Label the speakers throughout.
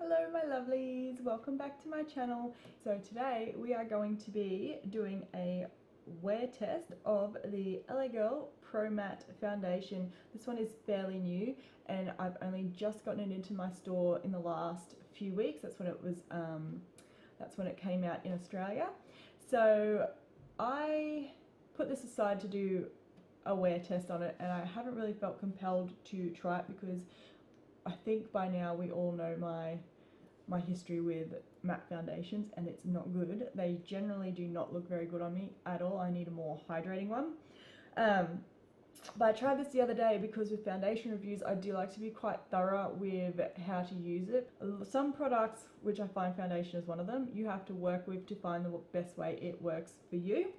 Speaker 1: Hello my lovelies, welcome back to my channel. So today we are going to be doing a wear test of the LA Girl Pro Matte Foundation. This one is fairly new and I've only just gotten it into my store in the last few weeks. That's when it came out in Australia. So I put this aside to do a wear test on it and I haven't really felt compelled to try it because I think by now we all know my history with matte foundations and it's not good. They generally do not look very good on me at all. I need a more hydrating one. But I tried this the other day because with foundation reviews I do like to be quite thorough with how to use it. Some products, which I find foundation is one of them, you have to work with to find the best way it works for you.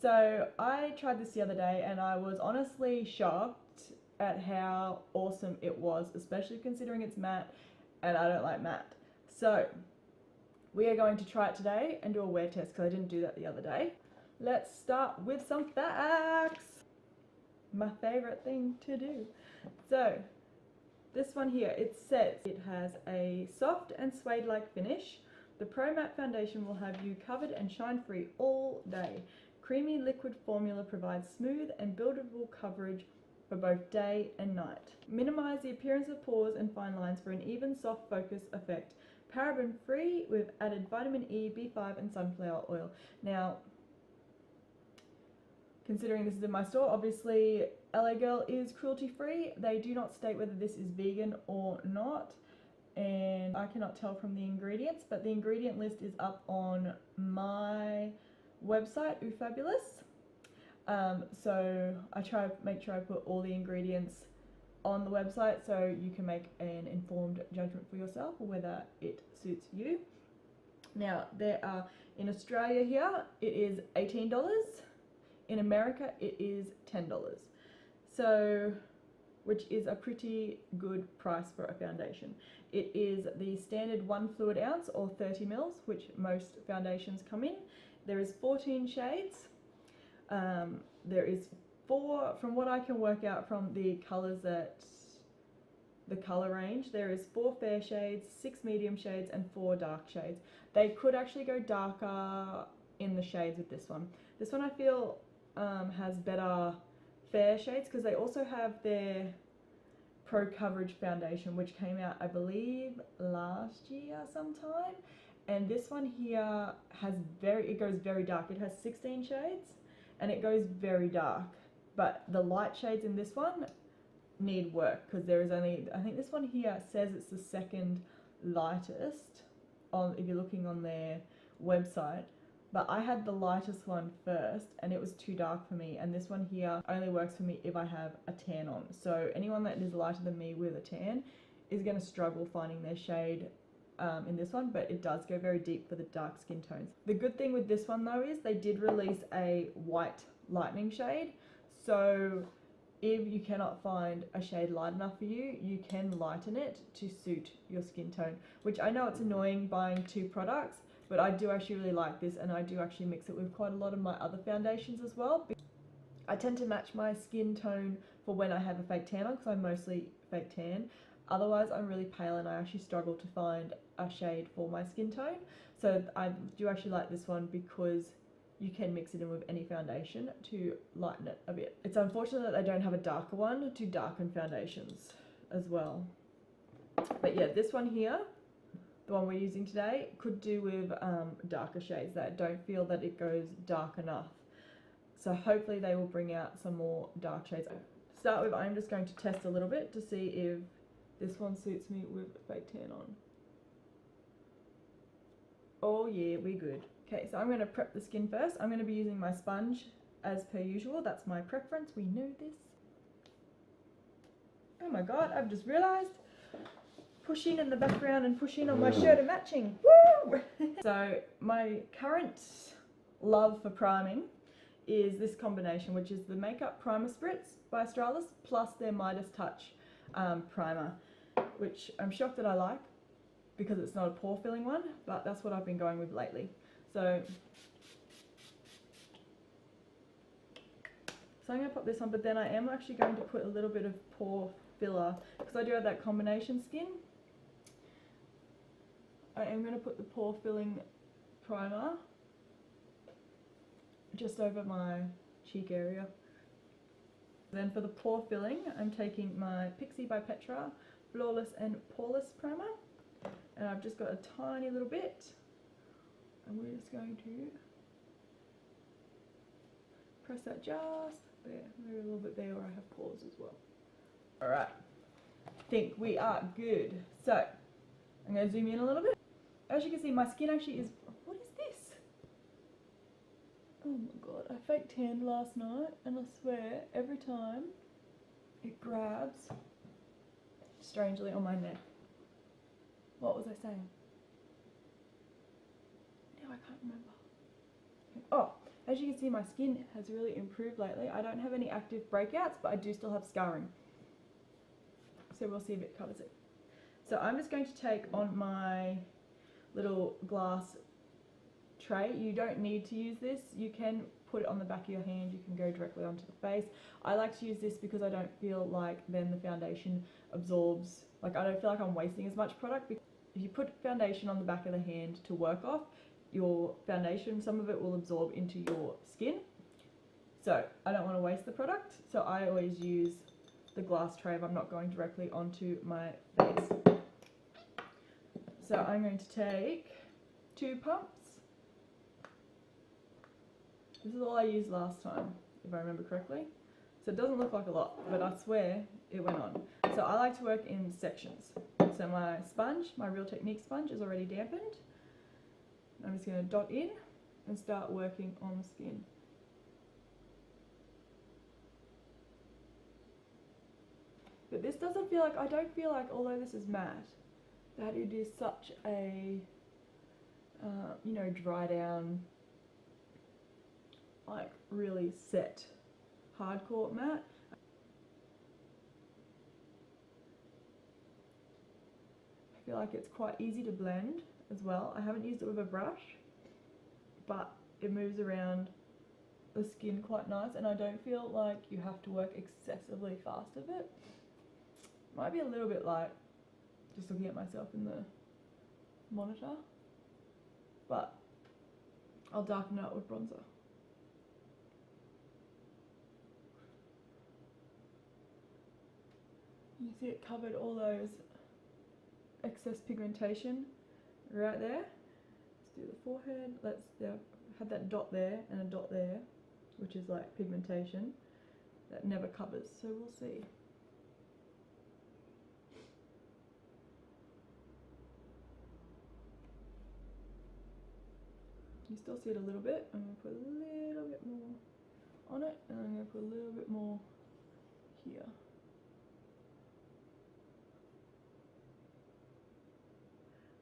Speaker 1: So I tried this the other day and I was honestly shocked at how awesome it was, especially considering it's matte and I don't like matte. So we are going to try it today and do a wear test because I didn't do that the other day. Let's start with some facts. My favorite thing to do. So this one here, it says it has a soft and suede-like finish. The Pro Matte Foundation will have you covered and shine free all day. Creamy liquid formula provides smooth and buildable coverage for both day and night. Minimize the appearance of pores and fine lines for an even soft focus effect. Paraben free with added vitamin E, B5 and sunflower oil. Now, considering this is in my store, obviously LA Girl is cruelty free. They do not state whether this is vegan or not, and I cannot tell from the ingredients, but the ingredient list is up on my website, Fabulous. So I try to make sure I put all the ingredients on the website so you can make an informed judgment for yourself whether it suits you. Now there are, in Australia here it is $18, in America it is $10, so which is a pretty good price for a foundation. It is the standard 1 fluid ounce or 30 mils, which most foundations come in. There is 14 shades. There is 4, from what I can work out from the colours that the colour range, there is 4 fair shades, 6 medium shades and 4 dark shades. They could actually go darker in the shades with this one. This one I feel has better fair shades because they also have their Pro Coverage Foundation, which came out I believe last year sometime, and this one here has it goes very dark. It has 16 shades and it goes very dark, but the light shades in this one need work because there is only, I think this one here says it's the second lightest if you're looking on their website, but I had the lightest one first and it was too dark for me, and this one here only works for me if I have a tan on. So anyone that is lighter than me with a tan is going to struggle finding their shade in this one, but it does go very deep for the dark skin tones. The good thing with this one though is they did release a white lightening shade, so if you cannot find a shade light enough for you, you can lighten it to suit your skin tone, which I know it's annoying buying 2 products, but I do actually really like this and I do actually mix it with quite a lot of my other foundations as well. I tend to match my skin tone for when I have a fake tan on because I'm mostly fake tan. Otherwise I'm really pale and I actually struggle to find a shade for my skin tone. So I do actually like this one because you can mix it in with any foundation to lighten it a bit. It's unfortunate that they don't have a darker one to darken foundations as well. But yeah, this one here, the one we're using today, could do with darker shades that don't feel that it goes dark enough. So hopefully they will bring out some more dark shades. To start with, I'm just going to test a little bit to see if this one suits me with fake tan on. Oh yeah, we're good. Okay, so I'm going to prep the skin first. I'm going to be using my sponge as per usual. That's my preference. We know this. Oh my god, I've just realised. Pushing in the background and pushing on my shirt are matching. Woo! So my current love for priming is this combination, which is the Makeup Primer Spritz by Australis plus their Midas Touch primer, which I'm shocked that I like because it's not a pore filling one, but that's what I've been going with lately. So I'm going to put this on, but then I am actually going to put a little bit of pore filler because I do have that combination skin. I am going to put the pore filling primer just over my cheek area. Then for the pore filling, I'm taking my Pixi by Petra Flawless and Poreless primer, and I've just got a tiny little bit, and we're just going to press that just there, maybe a little bit there where I have pores as well. Alright, I think we are good. So, I'm going to zoom in a little bit. As you can see, my skin actually is, what is this? Oh my god, I fake tanned last night, and I swear, every time it grabs strangely on my neck. What was I saying? Now I can't remember. Oh, as you can see, my skin has really improved lately. I don't have any active breakouts, but I do still have scarring. So we'll see if it covers it. So I'm just going to take on my little glass tray. You don't need to use this. You can put it on the back of your hand. You can go directly onto the face. I like to use this because I don't feel like then the foundation absorbs, like I don't feel like I'm wasting as much product. If you put foundation on the back of the hand to work off, your foundation, some of it will absorb into your skin. So I don't want to waste the product. So I always use the glass tray if I'm not going directly onto my face. So I'm going to take 2 pumps. This is all I used last time, if I remember correctly. So it doesn't look like a lot, but I swear it went on. So I like to work in sections. So my sponge, my Real Technique sponge, is already dampened. I'm just going to dot in and start working on the skin. But this doesn't feel like, I don't feel like, although this is matte, that it is such a, you know, dry down, like really set, hardcore matte. I feel like it's quite easy to blend as well. I haven't used it with a brush, but it moves around the skin quite nice, and I don't feel like you have to work excessively fast with it. Might be a little bit light, just looking at myself in the monitor, but I'll darken it up with bronzer. You see it covered all those excess pigmentation right there. Let's do the forehead. Let's have that dot there and a dot there, which is like pigmentation that never covers, so we'll see. You still see it a little bit. I'm going to put a little bit more on it, and I'm going to put a little bit more here.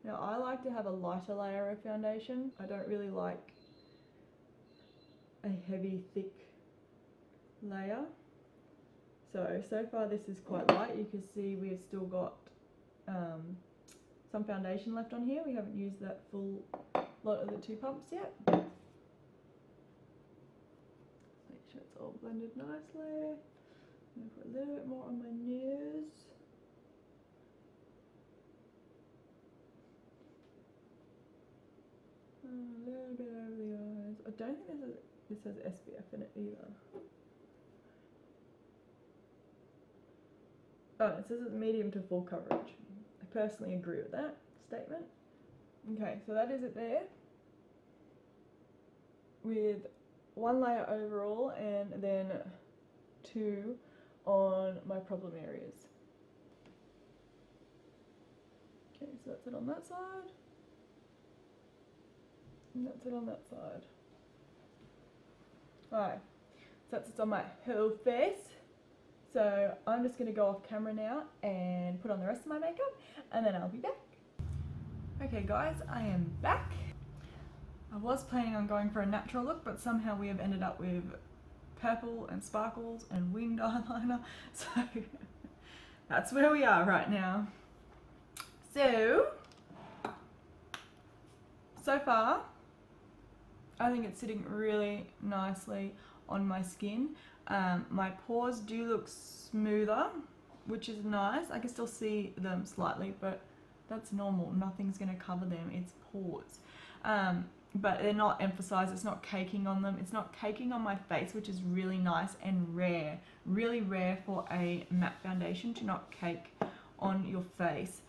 Speaker 1: Now I like to have a lighter layer of foundation. I don't really like a heavy, thick layer. So far this is quite light. You can see we've still got some foundation left on here. We haven't used that full lot of the 2 pumps yet. Make sure it's all blended nicely. I'm going to put a little bit more on my nose. A little bit over the eyes. I don't think this has SPF in it either. Oh, it says it's medium to full coverage. I personally agree with that statement. Okay, so that is it there. With 1 layer overall and then 2 on my problem areas. Okay, so that's it on that side. And that's it on that side. Alright, so that's it on my whole face. So I'm just going to go off camera now and put on the rest of my makeup, and then I'll be back. Okay guys, I am back. I was planning on going for a natural look, but somehow we have ended up with purple and sparkles and winged eyeliner. So that's where we are right now. So far, I think it's sitting really nicely on my skin. My pores do look smoother, which is nice. I can still see them slightly, but That's normal. Nothing's going to cover them. It's pores. But they're not emphasized. It's not caking on them. It's not caking on my face, which is really nice and rare. Really rare for a matte foundation to not cake on your face.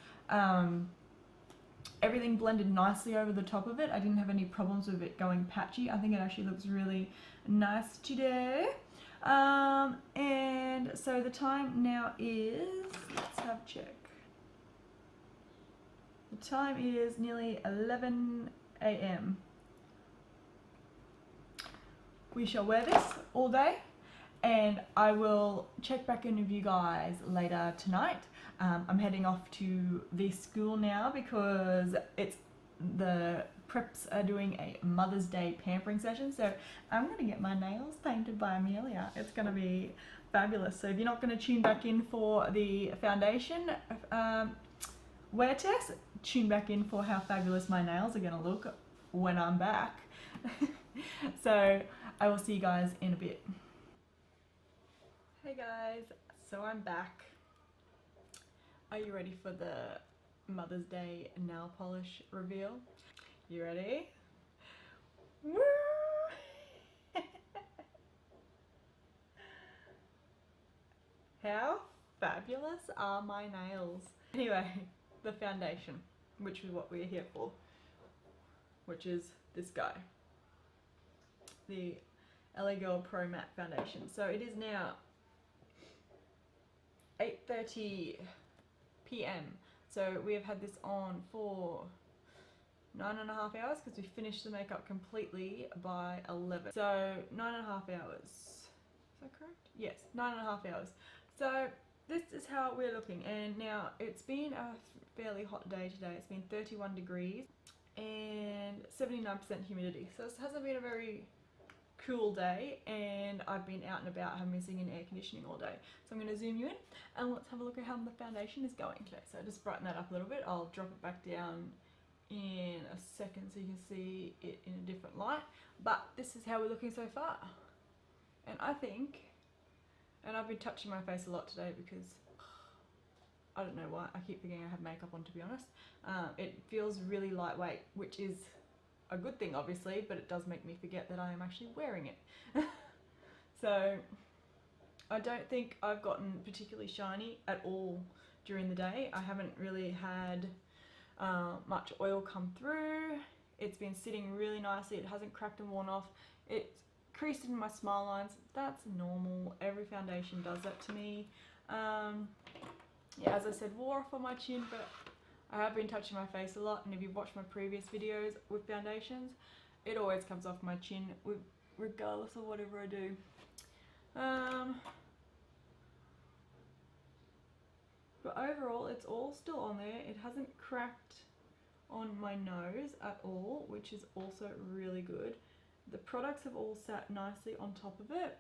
Speaker 1: Everything blended nicely over the top of it. I didn't have any problems with it going patchy. I think it actually looks really nice today. And so the time now is, let's have a check. The time is nearly 11 AM. We shall wear this all day, and I will check back in with you guys later tonight. I'm heading off to the school now because the preps are doing a Mother's Day pampering session, so I'm going to get my nails painted by Amelia. It's going to be fabulous. So if you're not going to tune back in for the foundation wear test, tune back in for how fabulous my nails are going to look when I'm back. So I will see you guys in a bit. Hey guys, so I'm back. Are you ready for the Mother's Day nail polish reveal? You ready? Woo! How fabulous are my nails? Anyway, the foundation, which is what we're here for, which is this guy, the LA Girl Pro Matte Foundation. So it is now 8:30 PM. So we have had this on for 9.5 hours because we finished the makeup completely by 11. So 9.5 hours. Is that correct? Yes, 9.5 hours. So this is how we're looking, and now it's been a fairly hot day today. It's been 31 degrees and 79% humidity. So this hasn't been a very cool day, and I've been out and about, having been sitting in air conditioning all day. So I'm going to zoom you in and let's have a look at how the foundation is going. Okay, so just brighten that up a little bit. I'll drop it back down in a second so you can see it in a different light. But this is how we're looking so far. And I think, and I've been touching my face a lot today because I don't know why, I keep forgetting I have makeup on, to be honest. It feels really lightweight, which is a good thing obviously, but it does make me forget that I am actually wearing it. So I don't think I've gotten particularly shiny at all during the day. I haven't really had much oil come through. It's been sitting really nicely. It hasn't cracked and worn off. It's creased in my smile lines. That's normal. Every foundation does that to me. Yeah, as I said, wore off on my chin, but I have been touching my face a lot, and if you've watched my previous videos with foundations, it always comes off my chin regardless of whatever I do. But overall, it's all still on there. It hasn't cracked on my nose at all, which is also really good. The products have all sat nicely on top of it,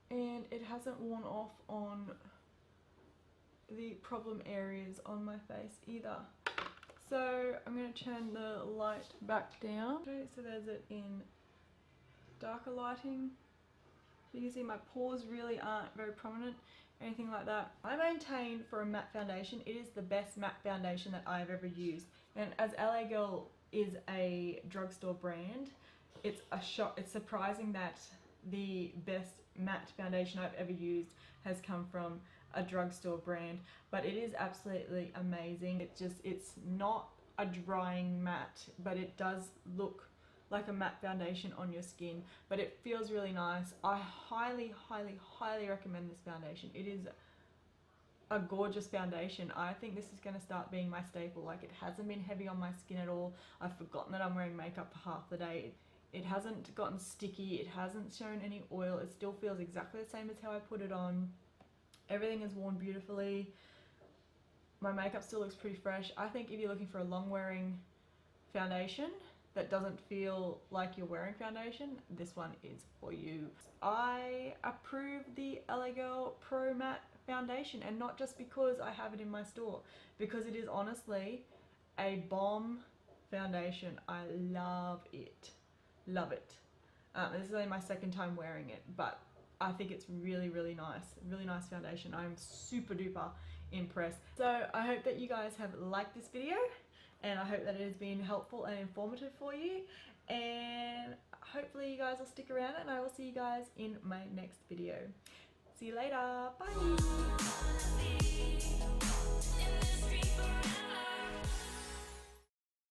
Speaker 1: and it hasn't worn off on the problem areas on my face either. So I'm going to turn the light back down. So there's it in darker lighting. So you can see my pores really aren't very prominent, anything like that. I maintain for a matte foundation, it is the best matte foundation that I've ever used. And as LA Girl is a drugstore brand, it's a shock. It's surprising that the best matte foundation I've ever used has come from a drugstore brand, but it is absolutely amazing. It's not a drying matte, but it does look like a matte foundation on your skin, but it feels really nice. I highly recommend this foundation. It is a gorgeous foundation. I think this is going to start being my staple. Like, it hasn't been heavy on my skin at all. I've forgotten that I'm wearing makeup for half the day. It hasn't gotten sticky. It hasn't shown any oil. It still feels exactly the same as how I put it on. Everything is worn beautifully. My makeup still looks pretty fresh. I think if you're looking for a long wearing foundation that doesn't feel like you're wearing foundation, this one is for you. I approve the LA Girl Pro Matte Foundation, and not just because I have it in my store, because it is honestly a bomb foundation. I love it. Love it. This is only my second time wearing it, but I think it's really, really nice foundation. I'm super duper impressed. So I hope that you guys have liked this video, and I hope that it has been helpful and informative for you, and hopefully you guys will stick around, and I will see you guys in my next video. See you later. Bye.